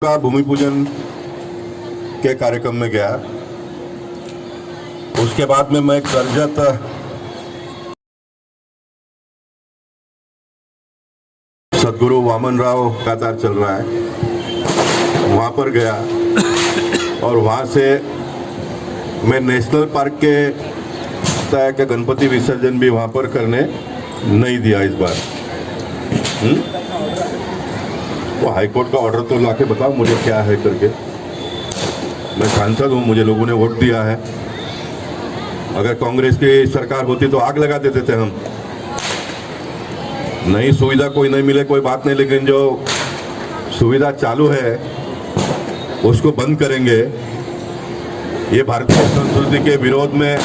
का भूमि पूजन के कार्यक्रम में गया। उसके बाद में मैं करजत सदगुरु वामन राव लगातार चल रहा है, वहाँ पर गया और वहाँ से मैं नेशनल पार्क के तय के गणपति विसर्जन भी वहाँ पर करने नहीं दिया इस बार। वो हाईकोर्ट का ऑर्डर तो लाके बताओ मुझे क्या है करके। मैं सांसद हूँ, मुझे लोगों ने वोट दिया है। अगर कांग्रेस की सरकार होती तो आग लगा देते थे हम। नई सुविधा कोई नहीं मिले कोई बात नहीं, लेकिन जो सुविधा चालू है उसको बंद करेंगे। ये भारतीय संस्कृति के विरोध में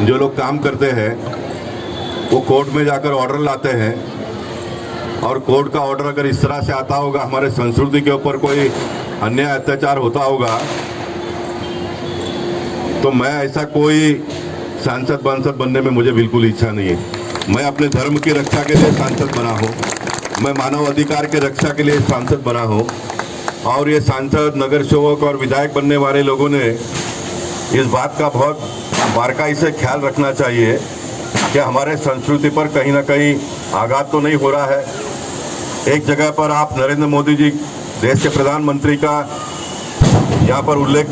जो लोग काम करते हैं वो कोर्ट में जाकर ऑर्डर लाते हैं, और कोर्ट का ऑर्डर अगर इस तरह से आता होगा, हमारे संस्कृति के ऊपर कोई अन्याय अत्याचार होता होगा, तो मैं ऐसा कोई सांसद बनने में मुझे बिल्कुल इच्छा नहीं है। मैं अपने धर्म की रक्षा के लिए सांसद बना हूँ, मैं मानव अधिकार की रक्षा के लिए सांसद बना हूँ। और ये सांसद, नगर सेवक और विधायक बनने वाले लोगों ने इस बात का बहुत बारीकी से ख्याल रखना चाहिए कि हमारे संस्कृति पर कहीं ना कहीं आघात तो नहीं हो रहा है। एक जगह पर आप नरेंद्र मोदी जी देश के प्रधानमंत्री का यहाँ पर उल्लेख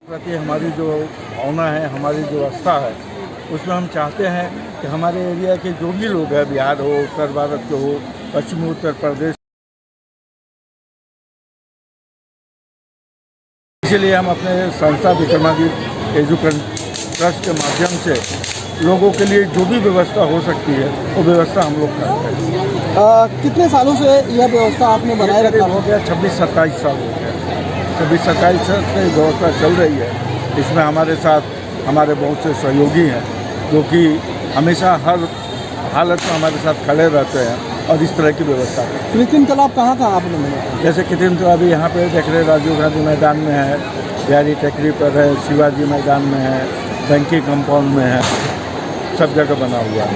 प्रति हमारी जो भावना है, हमारी जो आस्था है, उसमें हम चाहते हैं कि हमारे एरिया के जो भी लोग हैं, बिहार हो, उत्तर भारत के हो, पश्चिमी उत्तर प्रदेश, इसीलिए हम अपने संस्था विक्रमादित्य एजुकेशन ट्रस्ट के माध्यम से लोगों के लिए जो भी व्यवस्था हो सकती है वो व्यवस्था हम लोग करते हैं। कितने सालों से यह व्यवस्था आपने बनाए रखा? हो गया 26-27 साल हो गया। 26-27 साल से व्यवस्था चल रही है। इसमें हमारे साथ हमारे बहुत से सहयोगी हैं जो कि हमेशा हर हालत में हमारे साथ खड़े रहते हैं और इस तरह की व्यवस्था करते हैं। कृत्रिम तालाब कहाँ आपने बनाया? जैसे कृत्रिम तालाब यहाँ पे देख रहे, राजीव गांधी मैदान में है, बिहारी टेकरी पर है, शिवाजी मैदान में है, बैंकी कंपाउंड में है, सब जगह बना हुआ है।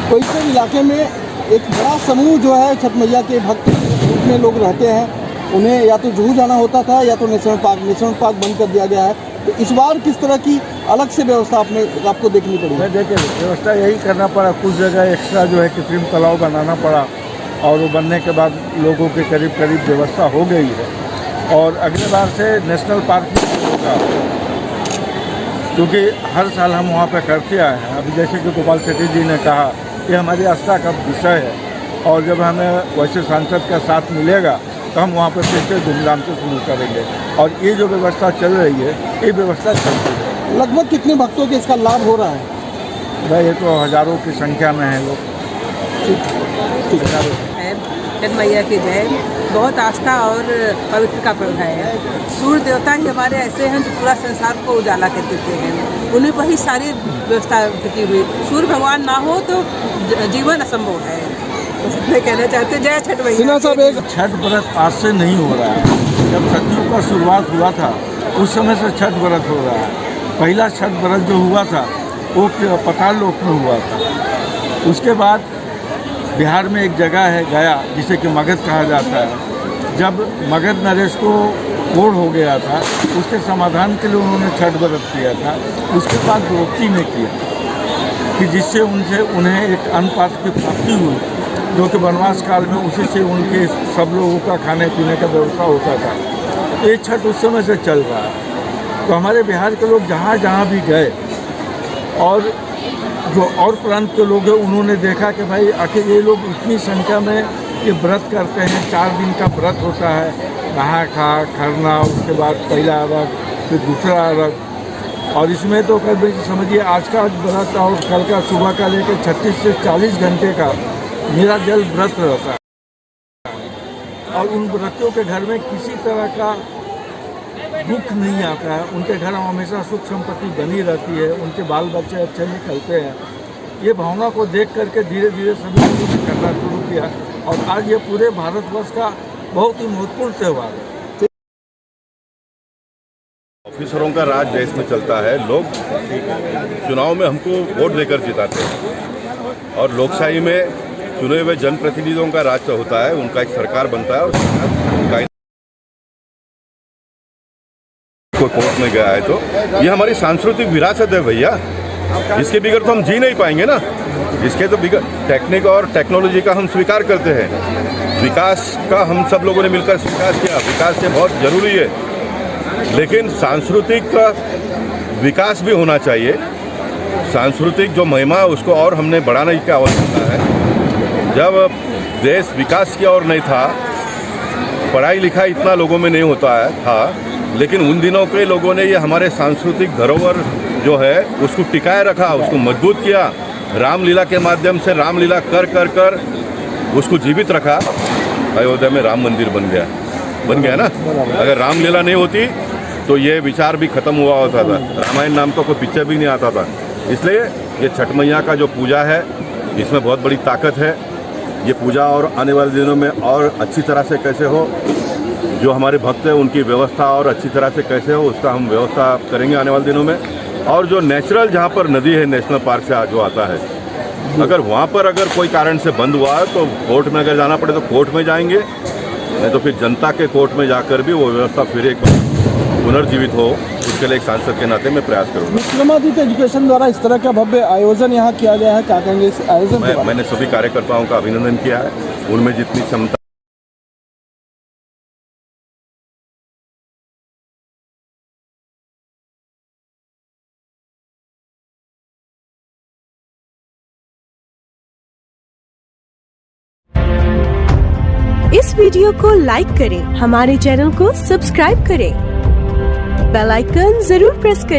कोई इलाके में एक बड़ा समूह जो है छठ मैया के भक्त रूप में लोग रहते हैं, उन्हें या तो जुहू जाना होता था या तो नेशनल पार्क बंद कर दिया गया है। तो इस बार किस तरह की अलग से व्यवस्था आपको देखनी पड़ी? देखिए, व्यवस्था यही करना पड़ा, कुछ जगह एक्स्ट्रा जो है कृत्रिम तालाब बनाना पड़ा, और वो बनने के बाद लोगों के करीब व्यवस्था हो गई है। और अगले बार से नेशनल पार्क में होगा, क्योंकि हर साल हम वहाँ पर करते आए हैं। अभी जैसे कि गोपाल शेट्टी जी ने कहा, ये हमारी आस्था का विषय है, और जब हमें वैसे सांसद का साथ मिलेगा तो हम वहाँ पर फिर से धूमधाम से शुरू करेंगे। और ये जो व्यवस्था चल रही है, ये व्यवस्था चलती है। लगभग कितने भक्तों के इसका लाभ हो रहा है? भाई ये तो हज़ारों की संख्या में है लोग। छठ मैया की जय। बहुत आस्था और पवित्र का पर्व है। सूर्य देवता ही हमारे ऐसे हैं जो पूरा संसार को उजाला कर देते हैं, उन्हीं पर ही सारी व्यवस्था टिकी हुई। सूर्य भगवान ना हो तो जीवन असंभव है। मैं कहना चाहते जय छठ मैया। सिन्हा साहब, एक छठ व्रत आज से नहीं हो रहा है। जब सतयुग का शुरुआत हुआ था उस समय से छठ व्रत हो रहा है। पहला छठ व्रत जो हुआ था वो पाताल लोक में हुआ था। उसके बाद बिहार में एक जगह है गया, जिसे कि मगध कहा जाता है। जब मगध नरेश को कोढ़ हो गया था, उसके समाधान के लिए उन्होंने छठ व्रत किया था। उसके बाद द्रौपदी ने किया कि जिससे उन्हें एक अन्नपात्र की प्राप्ति हुई, जो कि वनवास काल में उसी से उनके सब लोगों का खाने पीने का व्यवस्था होता था। ये छठ उस समय से चल रहा है। तो हमारे बिहार के लोग जहाँ जहाँ भी गए, और जो और प्रांत के लोग हैं, उन्होंने देखा कि भाई आखिर ये लोग इतनी संख्या में ये व्रत करते हैं। 4 दिन का व्रत होता है, नहा खा खरना, उसके बाद पहला अर्घ, फिर दूसरा अर्घ। और इसमें तो कभी समझिए आज का व्रत और कल का सुबह का लेकर 36 से 40 घंटे का मेरा जल व्रत रहता है। और उन व्रतियों के घर में किसी तरह का दुख नहीं आता है। उनके घर में हमेशा सुख संपत्ति बनी रहती है, उनके बाल बच्चे अच्छे निकलते हैं। ये भावना को देख करके धीरे धीरे सभी लोगों ने करना शुरू किया, और आज ये पूरे भारतवर्ष का बहुत ही महत्वपूर्ण त्यौहार है। ऑफिसरों का राज देश में चलता है। लोग चुनाव में हमको वोट देकर जिताते हैं और लोकशाही में चुने हुए जनप्रतिनिधियों का राज होता है, उनका एक सरकार बनता है और सरकार कोई कोर्ट में गया है तो ये हमारी सांस्कृतिक विरासत है भैया, इसके बिगड़ तो हम जी नहीं पाएंगे ना। इसके तो बिगड़ टेक्निक और टेक्नोलॉजी का हम स्वीकार करते हैं, विकास का हम सब लोगों ने मिलकर स्वीकार किया, विकास ये बहुत जरूरी है, लेकिन सांस्कृतिक का विकास भी होना चाहिए। सांस्कृतिक जो महिमा है उसको और हमने बढ़ाने की आवश्यकता है। जब देश विकास की ओर नहीं था, पढ़ाई लिखाई इतना लोगों में नहीं होता था, लेकिन उन दिनों के लोगों ने ये हमारे सांस्कृतिक धरोहर जो है उसको टिकाए रखा, उसको मजबूत किया। रामलीला के माध्यम से रामलीला कर कर कर उसको जीवित रखा। अयोध्या में राम मंदिर बन गया ना। अगर रामलीला नहीं होती तो ये विचार भी खत्म हुआ होता था, रामायण नाम का कोई पिक्चर भी नहीं आता था। इसलिए ये छठ मैया का जो पूजा है इसमें बहुत बड़ी ताकत है। ये पूजा और आने वाले दिनों में और अच्छी तरह से कैसे हो, जो हमारे भक्त हैं उनकी व्यवस्था और अच्छी तरह से कैसे हो उसका हम व्यवस्था करेंगे आने वाले दिनों में। और जो नेचुरल जहाँ पर नदी है नेशनल पार्क से जो आता है, अगर वहाँ पर अगर कोई कारण से बंद हुआ है तो कोर्ट में अगर जाना पड़े तो कोर्ट में जाएंगे, नहीं तो फिर जनता के कोर्ट में जाकर भी वो व्यवस्था फिर एक पुनर्जीवित हो, उसके लिए एक सांसद के नाते मैं प्रयास करूँगा। विक्रमादित्य एजुकेशन द्वारा इस तरह का भव्य आयोजन यहाँ किया गया है, क्या कहेंगे इस आयोजन के बारे में? मैंने सभी कार्यकर्ताओं का अभिनंदन किया है, उनमें जितनी क्षमता इस वीडियो को लाइक करें, हमारे चैनल को सब्सक्राइब करें, बेल आइकन जरूर प्रेस करें।